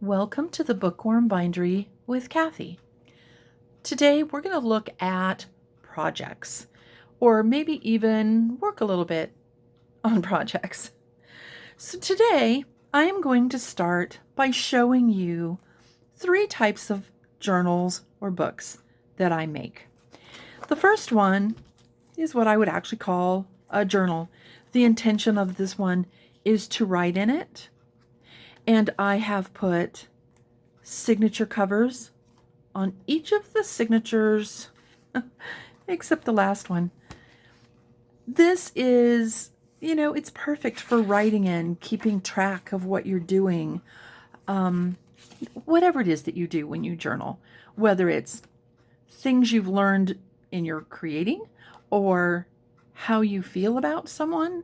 Welcome to the Bookworm Bindery with Cathy. Today we're going to look at projects, or maybe even work a little bit on projects. So today I am going to start by showing you 3 types of journals or books that I make. The first one is what I would actually call a journal. The intention of this one is to write in it. And I have put signature covers on each of the signatures, except the last one. This is, it's perfect for writing in, keeping track of what you're doing, whatever it is that you do when you journal, whether it's things you've learned in your creating or how you feel about someone.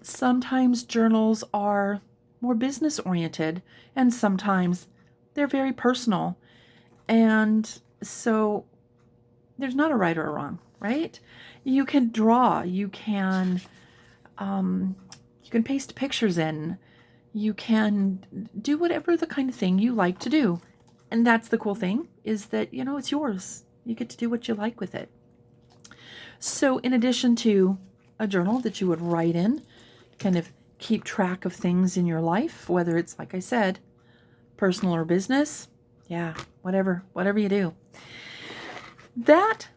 Sometimes journals are more business oriented, and sometimes they're very personal. And so there's not a right or a wrong, right? You can draw, you can paste pictures in, you can do whatever the kind of thing you like to do. And that's the cool thing, is that, it's yours. You get to do what you like with it. So in addition to a journal that you would write in, kind of keep track of things in your life, whether it's, like I said, personal or business. Yeah, whatever you do. That,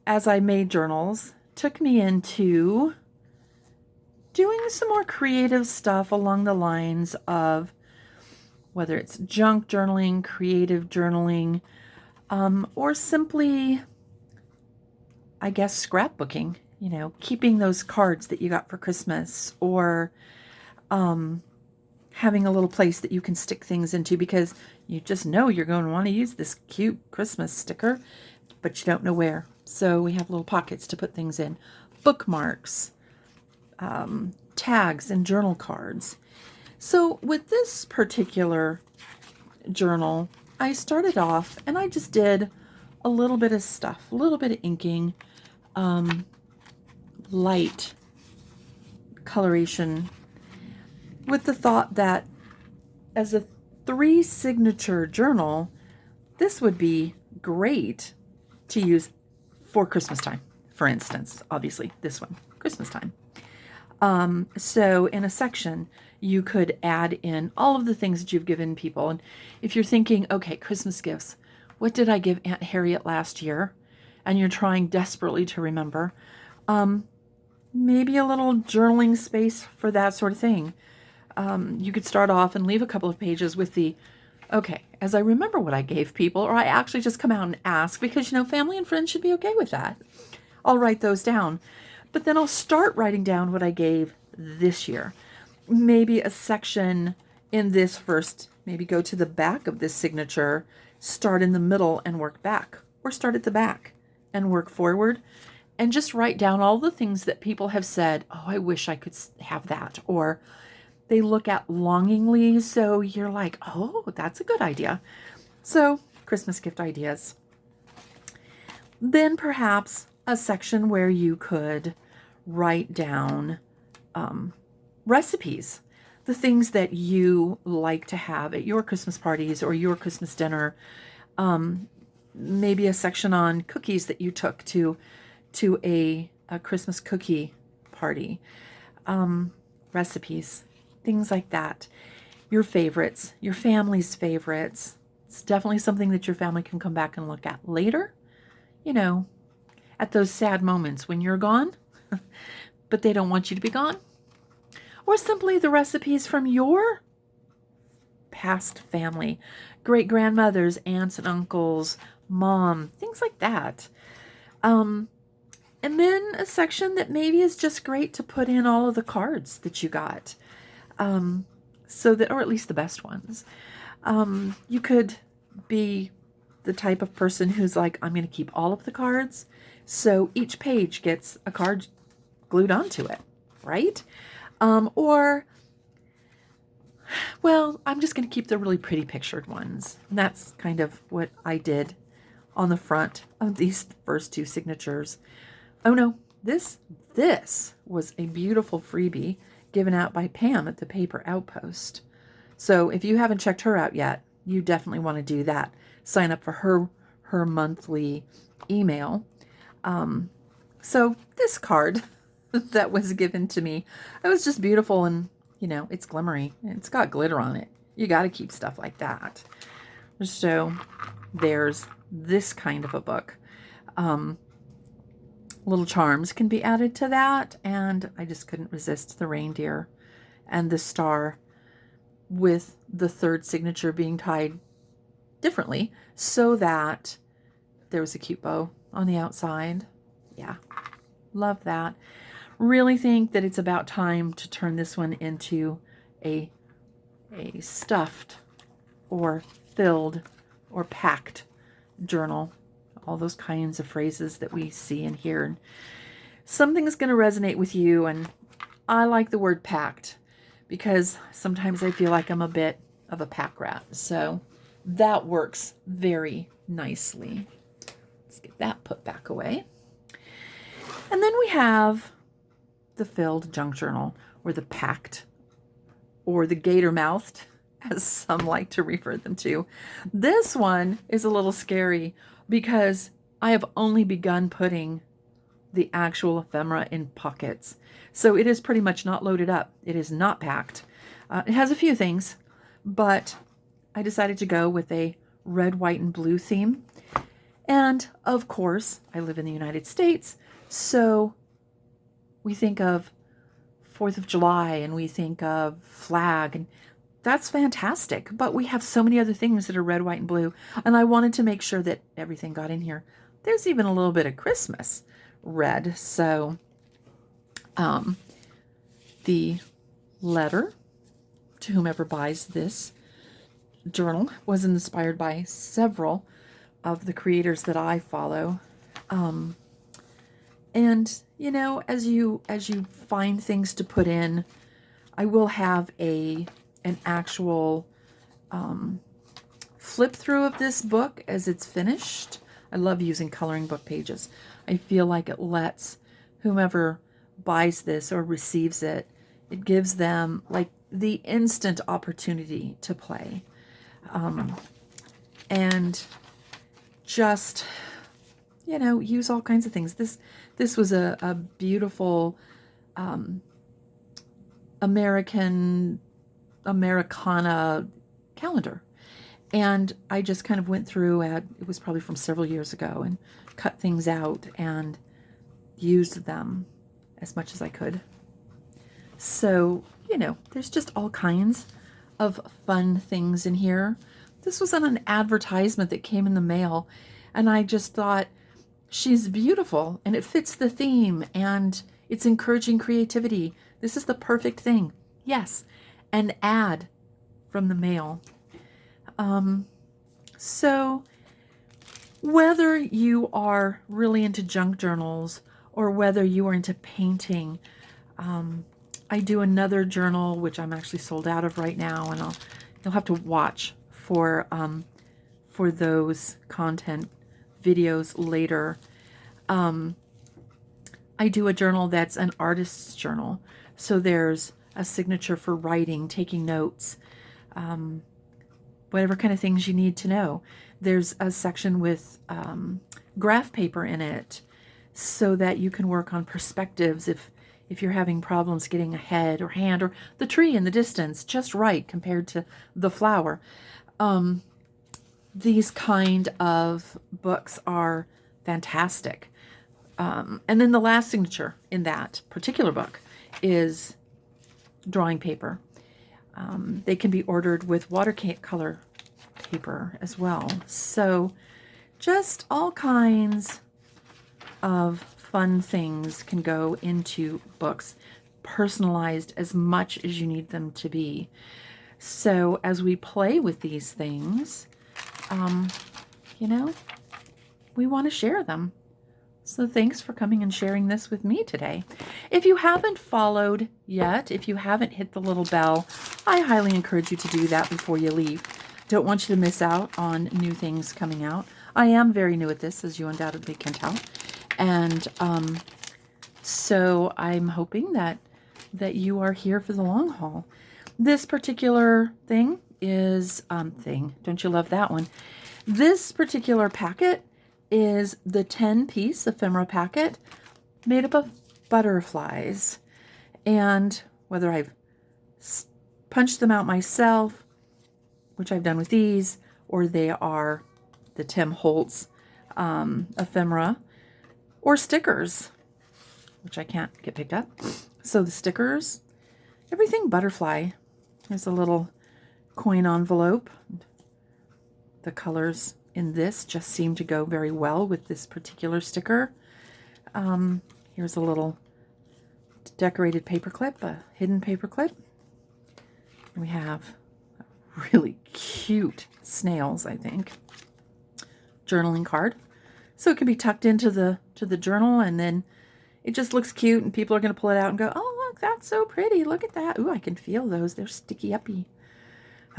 as I made journals, took me into doing some more creative stuff along the lines of whether it's junk journaling, creative journaling, or simply, I guess, scrapbooking. Keeping those cards that you got for Christmas, or having a little place that you can stick things into because you just know you're going to want to use this cute Christmas sticker, but you don't know where. So we have little pockets to put things in. Bookmarks, tags, and journal cards. So with this particular journal, I started off and I just did a little bit of stuff, a little bit of inking, light coloration, with the thought that as a 3 signature journal, this would be great to use for Christmas time. For instance, obviously this one, Christmas time. So in a section, you could add in all of the things that you've given people. And if you're thinking, okay, Christmas gifts, what did I give Aunt Harriet last year? And you're trying desperately to remember, maybe a little journaling space for that sort of thing. You could start off and leave a couple of pages with the, okay, as I remember what I gave people, or I actually just come out and ask because, family and friends should be okay with that. I'll write those down. But then I'll start writing down what I gave this year. Maybe a section in this first, maybe go to the back of this signature, start in the middle and work back, or start at the back and work forward. And just write down all the things that people have said, oh, I wish I could have that. Or they look at longingly, so you're like, oh, that's a good idea. So, Christmas gift ideas. Then perhaps a section where you could write down recipes, the things that you like to have at your Christmas parties or your Christmas dinner. Maybe a section on cookies that you took to a Christmas cookie party, recipes, things like that. Your favorites, your family's favorites. It's definitely something that your family can come back and look at later, at those sad moments when you're gone, but they don't want you to be gone. Or simply the recipes from your past family, great-grandmothers, aunts and uncles, mom, things like that. And then a section that maybe is just great to put in all of the cards that you got, so that, or at least the best ones. You could be the type of person who's like, I'm going to keep all of the cards, so each page gets a card glued onto it, right? Or, well, I'm just going to keep the really pretty pictured ones. And that's kind of what I did on the front of these first 2 signatures. Oh no, this was a beautiful freebie given out by Pam at the Paper Outpost. So if you haven't checked her out yet, you definitely want to do that. Sign up for her monthly email. So this card that was given to me, it was just beautiful, and it's glimmery. It's got glitter on it. You got to keep stuff like that. So there's this kind of a book. Little charms can be added to that, and I just couldn't resist the reindeer and the star with the third signature being tied differently so that there was a cute bow on the outside. Yeah, love that. Really think that it's about time to turn this one into a stuffed or filled or packed journal. All those kinds of phrases that we see and hear. And something's going to resonate with you, and I like the word packed because sometimes I feel like I'm a bit of a pack rat. So that works very nicely. Let's get that put back away. And then we have the filled junk journal, or the packed, or the gator-mouthed, as some like to refer them to. This one is a little scary because I have only begun putting the actual ephemera in pockets. So it is pretty much not loaded up. It is not packed. It has a few things, but I decided to go with a red, white, and blue theme. And of course, I live in the United States, so we think of 4th of July and we think of flag, and that's fantastic. But we have so many other things that are red, white, and blue, and I wanted to make sure that everything got in here. There's even a little bit of Christmas red. So the letter to whomever buys this journal was inspired by several of the creators that I follow. And as you find things to put in, I will have an actual flip through of this book as it's finished. I love using coloring book pages. I feel like it lets whomever buys this or receives it, it gives them like the instant opportunity to play. And just, use all kinds of things. This was a beautiful Americana calendar. And I just kind of went through it was probably from several years ago, and cut things out and used them as much as I could. So, there's just all kinds of fun things in here. This was on an advertisement that came in the mail, and I just thought, she's beautiful, and it fits the theme, and it's encouraging creativity. This is the perfect thing. Yes, an ad from the mail. So whether you are really into junk journals or whether you are into painting, I do another journal, which I'm actually sold out of right now, and you'll have to watch for those content videos later. I do a journal that's an artist's journal. So there's a signature for writing, taking notes, whatever kind of things you need to know. There's a section with graph paper in it so that you can work on perspectives if you're having problems getting a head or hand or the tree in the distance just right compared to the flower. These kind of books are fantastic. And then the last signature in that particular book is drawing paper. They can be ordered with watercolor paper as well. So just all kinds of fun things can go into books, personalized as much as you need them to be. So as we play with these things, we want to share them. So thanks for coming and sharing this with me today. If you haven't followed yet, if you haven't hit the little bell, I highly encourage you to do that before you leave. Don't want you to miss out on new things coming out. I am very new at this, as you undoubtedly can tell. And so I'm hoping that you are here for the long haul. This particular thing is, don't you love that one? This particular packet is the 10-piece ephemera packet made up of butterflies. And whether I've punched them out myself, which I've done with these, or they are the Tim Holtz ephemera, or stickers, which I can't get picked up. So the stickers, everything butterfly. There's a little coin envelope. The colors in this just seem to go very well with this particular sticker. Here's a little decorated paper clip, a hidden paper clip. And we have really cute snails, I think. Journaling card. So it can be tucked into the journal, and then it just looks cute, and people are going to pull it out and go, oh, look, that's so pretty. Look at that. Ooh, I can feel those. They're sticky uppy.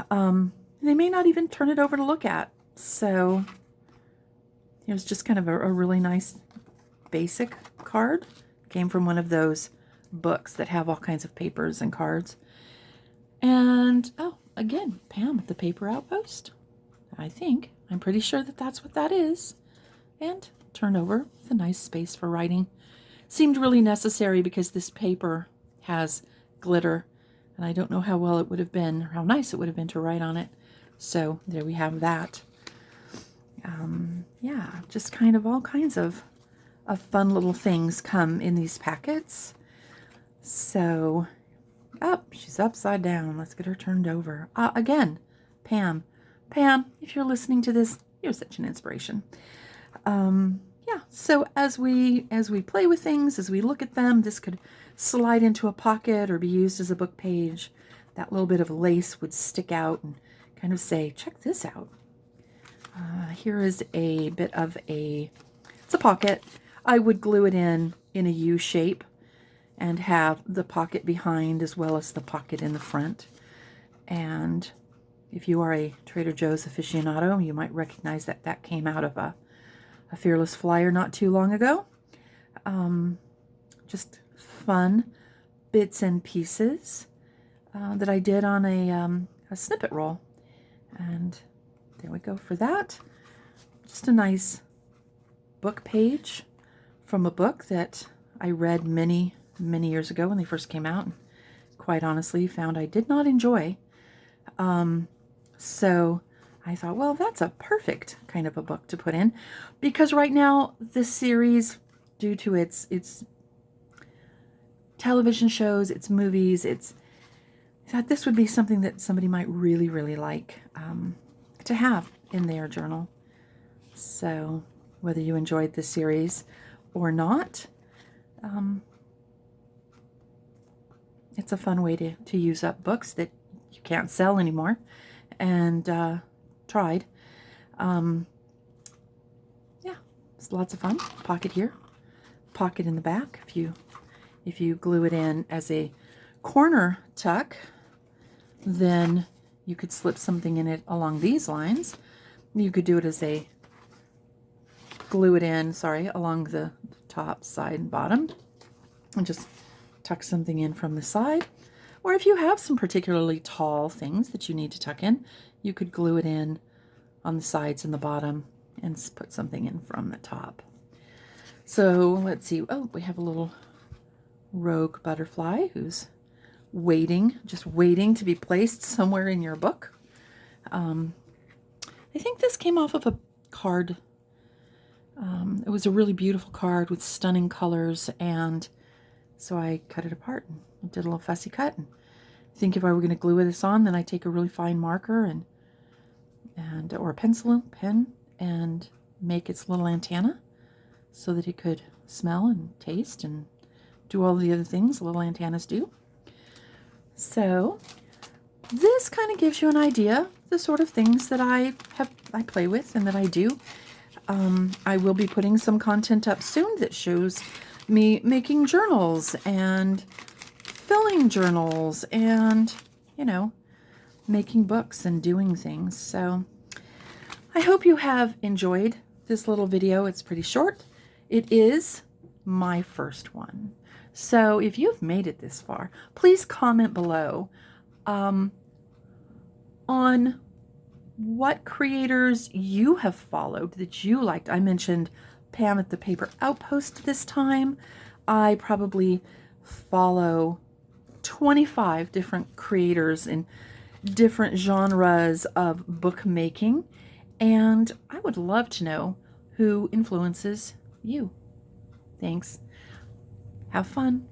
They may not even turn it over to look at. So here's just kind of a really nice basic card. Came from one of those books that have all kinds of papers and cards. And, oh, again, Pam at the Paper Outpost. I'm pretty sure that that's what that is. And turned over with a nice space for writing. Seemed really necessary because this paper has glitter, and I don't know how well it would have been, or how nice it would have been to write on it. So there we have that. Yeah, just kind of all kinds of fun little things come in these packets. So, she's upside down. Let's get her turned over. Again, Pam. Pam, if you're listening to this, you're such an inspiration. Yeah, so as we play with things, as we look at them, this could slide into a pocket or be used as a book page. That little bit of lace would stick out and kind of say, check this out. Here is a bit of it's a pocket. I would glue it in a U shape and have the pocket behind as well as the pocket in the front. And if you are a Trader Joe's aficionado, you might recognize that that came out of a Fearless flyer not too long ago. Just fun bits and pieces that I did on a snippet roll. And there we go for that. Just a nice book page from a book that I read many, many years ago when they first came out, and quite honestly found I did not enjoy. So I thought, well, that's a perfect kind of a book to put in, because right now this series, due to its television shows, its movies, I thought this would be something that somebody might really, really like to have in their journal. So whether you enjoyed this series or not, it's a fun way to use up books that you can't sell anymore. And tried. Yeah, it's lots of fun. Pocket here, pocket in the back. If you glue it in as a corner tuck, then you could slip something in it along these lines. You could do it as along the top, side, and bottom, and just tuck something in from the side. Or if you have some particularly tall things that you need to tuck in, you could glue it in on the sides and the bottom and put something in from the top. So let's see. Oh, we have a little rogue butterfly who's just waiting to be placed somewhere in your book. I think this came off of a card. It was a really beautiful card with stunning colors, and so I cut it apart and did a little fussy cut. And I think if I were going to glue this on, then I'd take a really fine marker or a pen and make its little antenna so that it could smell and taste and do all the other things little antennas do. So this kind of gives you an idea, the sort of things that I play with and that I do. I will be putting some content up soon that shows me making journals and filling journals and, making books and doing things. So I hope you have enjoyed this little video. It's pretty short. It is my first one. So if you've made it this far, please comment below. on what creators you have followed that you liked. I mentioned Pam at the Paper Outpost this time. I probably follow 25 different creators in different genres of bookmaking, and I would love to know who influences you. Thanks. Have fun.